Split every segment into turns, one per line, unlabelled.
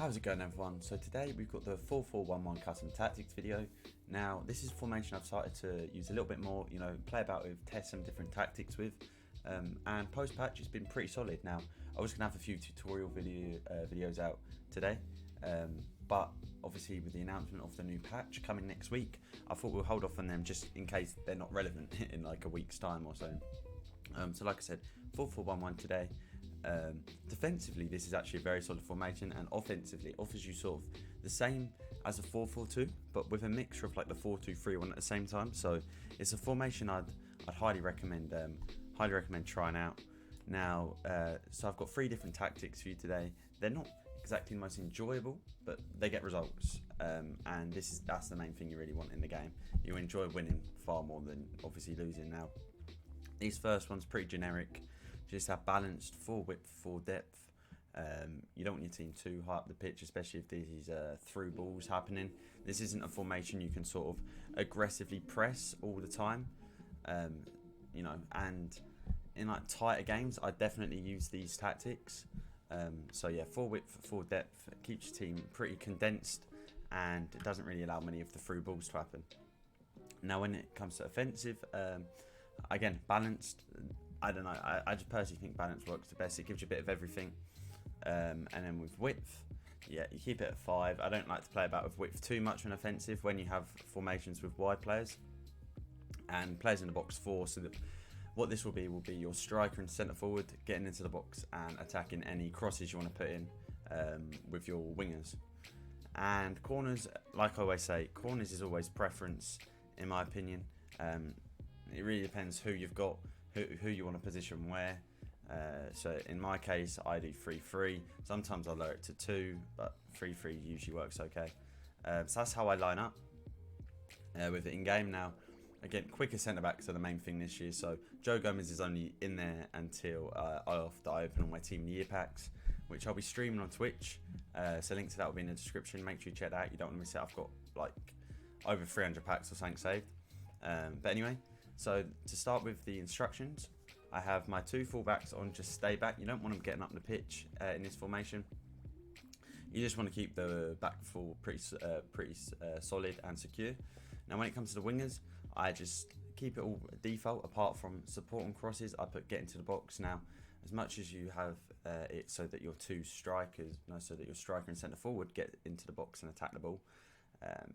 How's it going, everyone? So today we've got the 4-4-1-1 custom tactics video. Now this is a formation I've started to use a little bit more, play about with, test some different tactics with, and post patch it's been pretty solid. Now I was gonna have a few tutorial videos out today, but obviously with the announcement of the new patch coming next week, I thought we'll hold off on them just in case they're not relevant in like a week's time or so. So like I said, 4-4-1-1 today. Defensively, this is actually a very solid formation, and offensively it offers you sort of the same as a 4-4-2, but with a mixture of like the 4-2-3-1 at the same time. So it's a formation I'd highly recommend trying out. Now, so I've got 3 different tactics for you today. They're not exactly the most enjoyable, but they get results, and that's the main thing you really want in the game. You enjoy winning far more than obviously losing. Now, these first one's pretty generic. Just have balanced, full width, full depth. You don't want your team too high up the pitch, especially if these through balls happening. This isn't a formation you can sort of aggressively press all the time. And in like tighter games, I definitely use these tactics. So yeah, full width, full depth, keeps your team pretty condensed, and it doesn't really allow many of the through balls to happen. Now when it comes to offensive, again, balanced. I don't know, I just personally think balance works the best. It gives you a bit of everything. And then with width, yeah, you keep it at 5. I don't like to play about with width too much on offensive when you have formations with wide players and players in the box 4. So that what this will be your striker and centre forward getting into the box and attacking any crosses you want to put in with your wingers. And corners, like I always say, corners is always preference in my opinion. It really depends who you've got, who you want to position where. So in my case, I do 3-3. Sometimes I lower it to 2, but 3-3 usually works okay. So that's how I line up with it in game. Now, again, quicker centre backs are the main thing this year. So Joe Gomez is only in there until after I open all my Team of the Year packs, which I'll be streaming on Twitch. So link to that will be in the description. Make sure you check that out. You don't want to miss it. I've got like over 300 packs or something saved. But anyway. So to start with the instructions, I have my 2 fullbacks on just stay back. You don't want them getting up the pitch in this formation. You just want to keep the back four pretty solid and secure. Now when it comes to the wingers, I just keep it all default apart from support and crosses. I put get into the box. Now as much as you have it so that your 2 strikers, so that your striker and centre forward get into the box and attack the ball.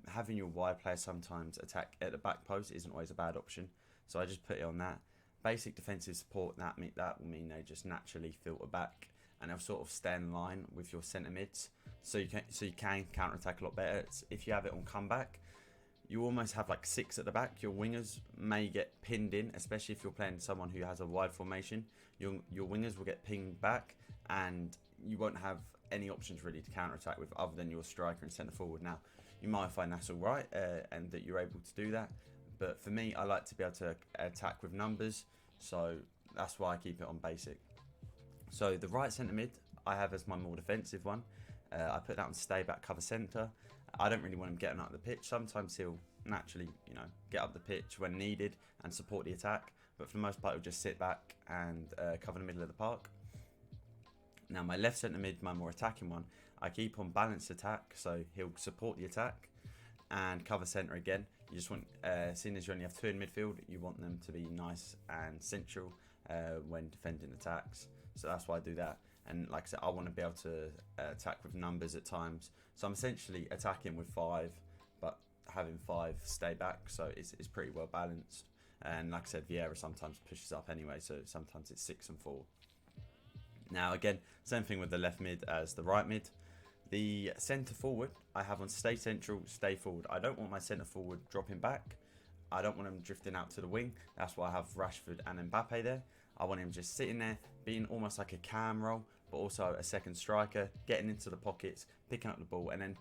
Having your wide player sometimes attack at the back post isn't always a bad option. So I just put it on that. Basic defensive support, that will mean they just naturally filter back and they'll sort of stay in line with your centre mids. So you can counter attack a lot better. If you have it on comeback, you almost have like 6 at the back. Your wingers may get pinned in, especially if you're playing someone who has a wide formation. Your wingers will get pinged back and you won't have any options really to counter attack with other than your striker and centre forward. Now you might find that's alright and that you're able to do that. But for me, I like to be able to attack with numbers, so that's why I keep it on basic. So the right centre mid, I have as my more defensive one. I put that on stay back, cover centre. I don't really want him getting up the pitch. Sometimes he'll naturally, get up the pitch when needed and support the attack. But for the most part, he'll just sit back and cover the middle of the park. Now my left centre mid, my more attacking one, I keep on balanced attack, so he'll support the attack and cover centre again. You just want, seeing as you only have 2 in midfield, you want them to be nice and central when defending attacks. So that's why I do that. And like I said, I want to be able to attack with numbers at times. So I'm essentially attacking with 5, but having 5 stay back. So it's pretty well balanced. And like I said, Vieira sometimes pushes up anyway, so sometimes it's 6 and 4. Now again, same thing with the left mid as the right mid. The centre forward, I have on stay central, stay forward. I don't want my centre forward dropping back. I don't want him drifting out to the wing. That's why I have Rashford and Mbappe there. I want him just sitting there, being almost like a cam role, but also a second striker, getting into the pockets, picking up the ball, and then,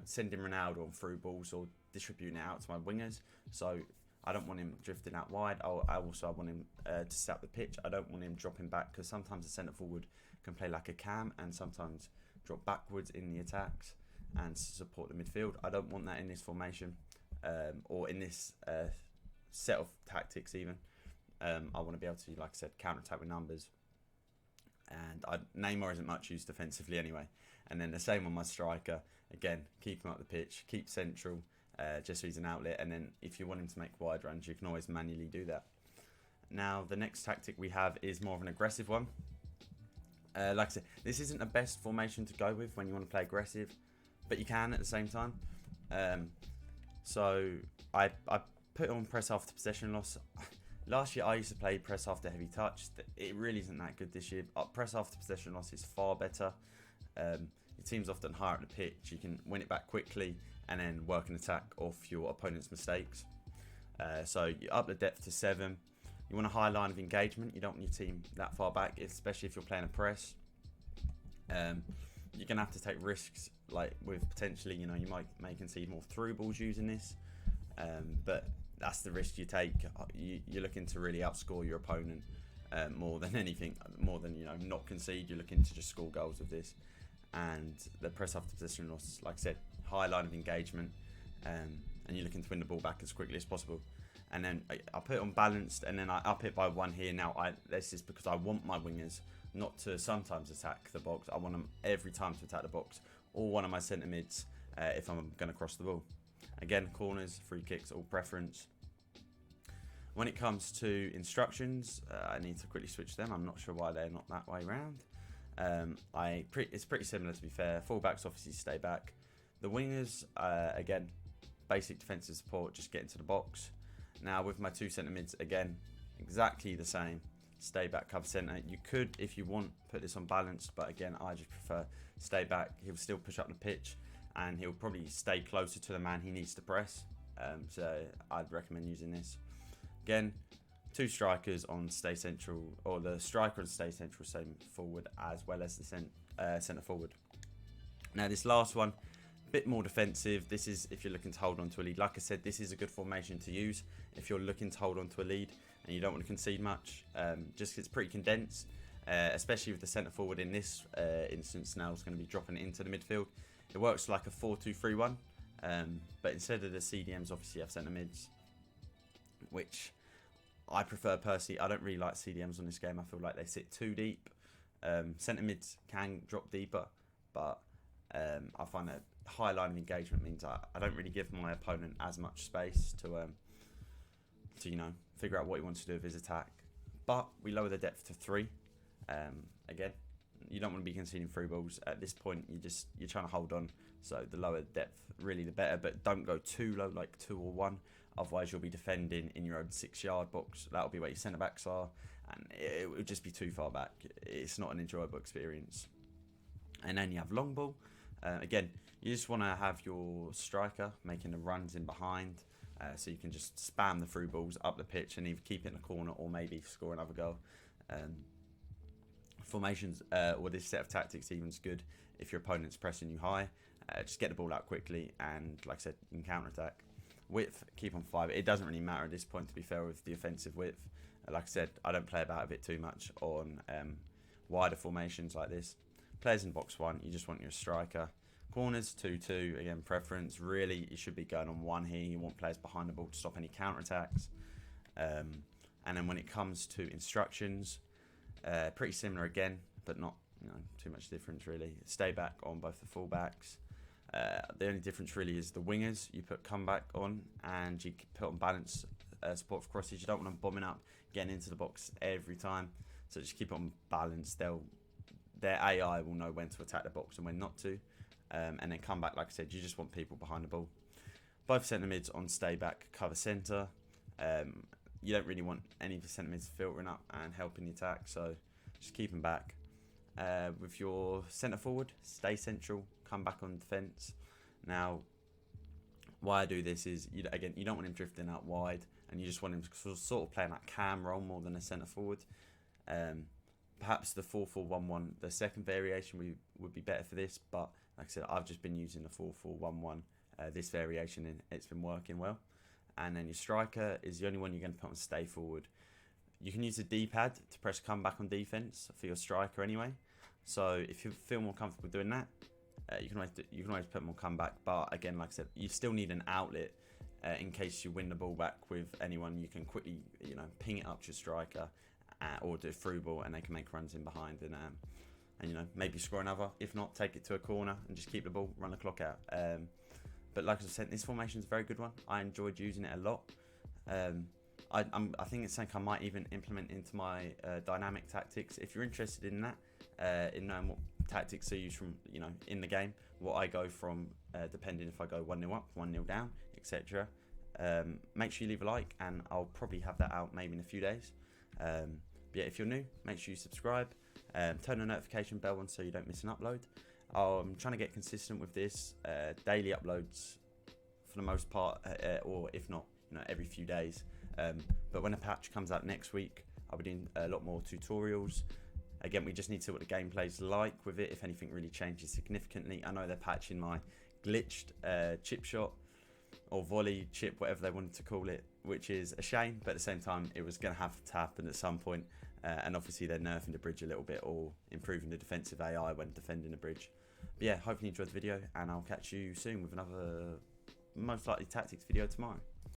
sending Ronaldo on through balls or distributing it out to my wingers. So I don't want him drifting out wide. I want him to set up the pitch. I don't want him dropping back because sometimes the centre forward can play like a cam and sometimes drop backwards in the attacks and support the midfield. I don't want that in this formation or in this set of tactics even. I want to be able to, like I said, counter attack with numbers. And Neymar isn't much used defensively anyway. And then the same on my striker. Again, keep him up the pitch, keep central, just so he's an outlet. And then if you want him to make wide runs, you can always manually do that. Now, the next tactic we have is more of an aggressive one. Like I said, this isn't the best formation to go with when you want to play aggressive, but you can at the same time. So I put on press after possession loss. Last year I used to play press after heavy touch. It really isn't that good this year. Press after possession loss is far better. Your team's often higher at the pitch. You can win it back quickly and then work an attack off your opponent's mistakes. So you up the depth to 7. You want a high line of engagement. You don't want your team that far back, especially if you're playing a press. You're gonna have to take risks, like with potentially, you may concede more through balls using this, but that's the risk you take. You're looking to really outscore your opponent more than anything, more than not concede. You're looking to just score goals with this, and the press after possession loss, like I said, high line of engagement, and you're looking to win the ball back as quickly as possible. And then I put it on balanced, and then I up it by 1 here. Now this is because I want my wingers not to sometimes attack the box. I want them every time to attack the box, or one of my centre mids if I'm going to cross the ball. Again, corners, free kicks, all preference. When it comes to instructions, I need to quickly switch them. I'm not sure why they're not that way round. It's pretty similar, to be fair. Fullbacks obviously stay back. The wingers, again, basic defensive support, just get into the box. Now with my 2 centre mids, again, exactly the same. Stay back, cover centre. You could, if you want, put this on balanced, but again, I just prefer stay back. He'll still push up the pitch, and he'll probably stay closer to the man he needs to press. So I'd recommend using this. Again, 2 strikers on stay central, or the striker on stay central, same forward, as well as the centre forward. Now this last one, a bit more defensive. This is if you're looking to hold on to a lead. Like I said, this is a good formation to use if you're looking to hold on to a lead and you don't want to concede much. Just 'cause it's pretty condensed, especially with the centre forward in this instance now is going to be dropping it into the midfield. It works like a 4-2-3-1, but instead of the CDMs, obviously you have centre mids, which I prefer personally. I don't really like CDMs on this game. I feel like they sit too deep. Centre mids can drop deeper, but I find that high line of engagement means I don't really give my opponent as much space to figure out what he wants to do with his attack. But we lower the depth to 3. Again, you don't want to be conceding through balls at this point. You're trying to hold on. So the lower depth, really the better. But don't go too low, like 2 or 1. Otherwise, you'll be defending in your own 6-yard box. That'll be where your centre backs are, and it will just be too far back. It's not an enjoyable experience. And then you have long ball. Again, you just want to have your striker making the runs in behind, so you can just spam the through balls up the pitch and either keep it in the corner or maybe score another goal. Formations, or this set of tactics even is good if your opponent's pressing you high. Just get the ball out quickly, and like I said, you can counter attack. Width, keep on 5. It doesn't really matter at this point, to be fair, with the offensive width. Like I said, I don't play about a bit too much on wider formations like this. Players in box 1, you just want your striker. Corners 2-2, again preference. Really, you should be going on 1 here. You want players behind the ball to stop any counter attacks. And then when it comes to instructions, pretty similar again, but not too much difference really. Stay back on both the fullbacks. The only difference really is the wingers. You put comeback on, and you put on balance support for crosses. You don't want them bombing up, getting into the box every time. So just keep it on balance. Their AI will know when to attack the box and when not to. And then come back, like I said, you just want people behind the ball. Both centre mids on stay back, cover centre. You don't really want any of the centre mids filtering up and helping the attack, so just keep them back. With your centre forward, stay central, come back on defence. Now, why I do this is, you don't want him drifting out wide, and you just want him to sort of play in that cam role more than a centre forward. Perhaps the 4-4-1-1, the second variation would be better for this, but like I said, I've just been using the 4-4-1-1, this variation, and it's been working well. And then your striker is the only one you're going to put on stay forward. You can use the D-pad to press comeback on defence for your striker anyway. So if you feel more comfortable doing that, you can always put more comeback. But again, like I said, you still need an outlet in case you win the ball back with anyone. You can quickly, ping it up to your striker or do a through ball, and they can make runs in behind. And and maybe score another. If not, take it to a corner and just keep the ball, run the clock out. But like I said, this formation is a very good one. I enjoyed using it a lot. I think it's something I might even implement into my dynamic tactics. If you're interested in that, in knowing what tactics are used from in the game, what I go from, depending if I go 1-0 up, 1-0 down, etc. Make sure you leave a like, and I'll probably have that out maybe in a few days. But yeah, if you're new, make sure you subscribe, turn the notification bell on so you don't miss an upload. I'm trying to get consistent with this, daily uploads for the most part, or if not, every few days. But when a patch comes out next week, I'll be doing a lot more tutorials. Again, we just need to see what the gameplay's like with it, if anything really changes significantly. I know they're patching my glitched chip shot, or volley chip, whatever they wanted to call it, which is a shame, but at the same time, it was going to have to happen at some point. And obviously, they're nerfing the bridge a little bit, or improving the defensive AI when defending the bridge. But yeah, hopefully you enjoyed the video, and I'll catch you soon with another, most likely, tactics video tomorrow.